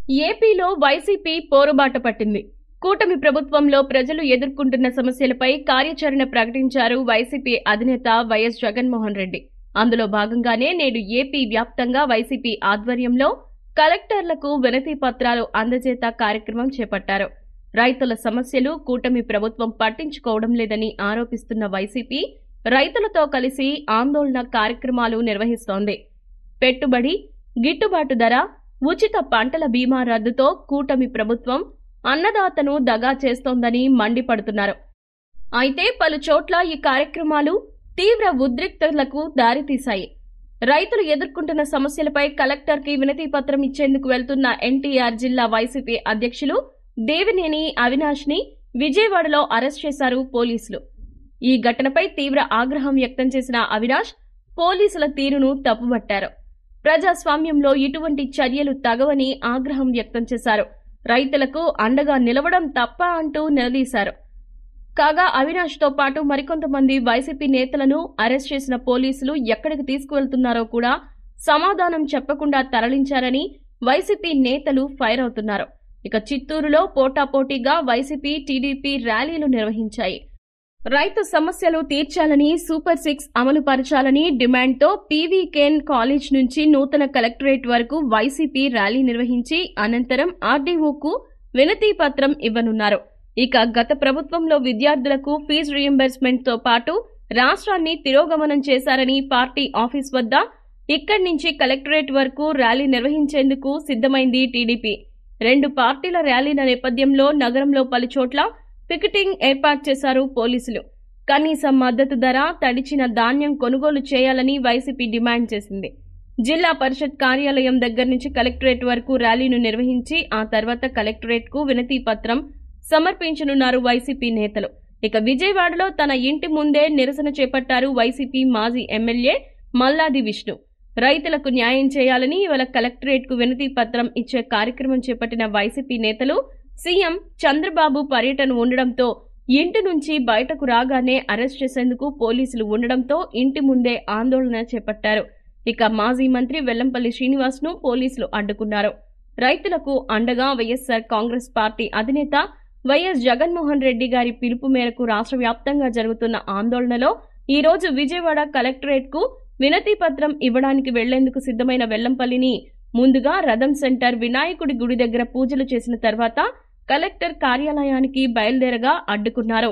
ఏపీలో వైసీపీ పోరుబాట పట్టింది. కూటమి ప్రభుత్వంలో ప్రజలు ఎదుర్కొంటున్న సమస్యలపై కార్యాచరణ ప్రకటించారు వైసీపీ అధినేత వైఎస్ జగన్మోహన్ రెడ్డి. అందులో భాగంగానే నేడు ఏపీ వ్యాప్తంగా వైసీపీ ఆధ్వర్యంలో కలెక్టర్లకు వినతి పత్రాలు అందజేత కార్యక్రమం చేపట్టారు. రైతుల సమస్యలు కూటమి ప్రభుత్వం పట్టించుకోవడం లేదని ఆరోపిస్తున్న వైసీపీ రైతులతో కలిసి ఆందోళన కార్యక్రమాలు నిర్వహిస్తోంది. పెట్టుబడి, గిట్టుబాటు ధర, ఉచిత పంటల బీమా రద్దుతో కూటమి ప్రభుత్వం అన్నదాతను దగా చేస్తోందని మండిపడుతున్నారు. అయితే పలు చోట్ల ఈ కార్యక్రమాలు తీవ్ర ఉద్రిక్తతలకు దారితీశాయి. రైతులు ఎదుర్కొంటున్న సమస్యలపై కలెక్టర్కి వినతి పత్రం ఇచ్చేందుకు వెళ్తున్న ఎన్టీఆర్ జిల్లా వైసీపీ అధ్యక్షులు దేవినేని అవినాష్ ని విజయవాడలో అరెస్ట్ చేశారు పోలీసులు. ఈ ఘటనపై తీవ్ర ఆగ్రహం వ్యక్తం చేసిన అవినాష్ పోలీసుల తీరును తప్పుబట్టారు. ప్రజాస్వామ్యంలో ఇటువంటి చర్యలు తగవని ఆగ్రహం వ్యక్తం చేశారు. రైతులకు అండగా నిలవడం తప్ప అంటూ నిలదీశారు. కాగా అవినాష్ తో పాటు మరికొంతమంది వైసీపీ నేతలను అరెస్ట్ చేసిన పోలీసులు ఎక్కడికి తీసుకువెళ్తున్నారో కూడా సమాధానం చెప్పకుండా తరలించారని వైసీపీ నేతలు ఫైర్ అవుతున్నారు. ఇక చిత్తూరులో పోటాపోటీగా వైసీపీ, టీడీపీ ర్యాలీలు నిర్వహించాయి. రైతు సమస్యలు తీర్చాలని, సూపర్ 6 అమలు పరచాలని డిమాండ్తో పీవీకేన్ కాలేజ్ నుంచి నూతన కలెక్టరేట్ వరకు వైసీపీ ర్యాలీ నిర్వహించి అనంతరం ఆర్డీఓకు వినతి పత్రం ఇవ్వనున్నారు. ఇక గత ప్రభుత్వంలో విద్యార్థులకు ఫీజు రీయింబర్స్మెంట్ తో పాటు రాష్ట్రాన్ని తిరోగమనం చేశారని పార్టీ ఆఫీస్ వద్ద, ఇక్కడి నుంచి కలెక్టరేట్ వరకు ర్యాలీ నిర్వహించేందుకు సిద్ధమైంది టీడీపీ. 2 పార్టీల ర్యాలీల నేపథ్యంలో నగరంలో పలుచోట్ల పికెటింగ్ ఏర్పాటు చేశారు పోలీసులు. కనీస మద్దతు ధర, తడిచిన ధాన్యం కొనుగోలు చేయాలని వైసీపీ డిమాండ్ చేసింది. జిల్లా పరిషత్ కార్యాలయం దగ్గర నుంచి కలెక్టరేట్ వరకు ర్యాలీను నిర్వహించి ఆ తర్వాత కలెక్టరేట్ కు వినతి పత్రం సమర్పించనున్నారు వైసీపీ నేతలు. ఇక విజయవాడలో తన ఇంటి ముందే నిరసన చేపట్టారు వైసీపీ మాజీ ఎమ్మెల్యే మల్లాది విష్ణు. రైతులకు న్యాయం చేయాలని ఇవాళ కలెక్టరేట్ కు వినతి పత్రం ఇచ్చే కార్యక్రమం చేపట్టిన వైసీపీ నేతలు సీఎం చంద్రబాబు పర్యటన ఉండడంతో ఇంటి నుంచి బయటకు రాగానే అరెస్ట్ చేసేందుకు పోలీసులు ఉండడంతో ఇంటి ముందే ఆందోళన చేపట్టారు. ఇక మాజీ మంత్రి వెల్లంపల్లి శ్రీనివాస్ ను పోలీసులు అడ్డుకున్నారు. రైతులకు అండగా వైఎస్ఆర్ కాంగ్రెస్ పార్టీ అధినేత వైఎస్ జగన్మోహన్ రెడ్డి గారి పిలుపు మేరకు రాష్ట్ర వ్యాప్తంగా జరుగుతున్న ఆందోళనలో ఈ రోజు విజయవాడ కలెక్టరేట్ కు వినతి పత్రం ఇవ్వడానికి వెళ్లేందుకు సిద్ధమైన వెల్లంపల్లిని ముందుగా రథం సెంటర్ వినాయకుడి గుడి దగ్గర పూజలు చేసిన తర్వాత కలెక్టర్ కార్యాలయానికి బయలుదేరగా అడ్డుకున్నారు.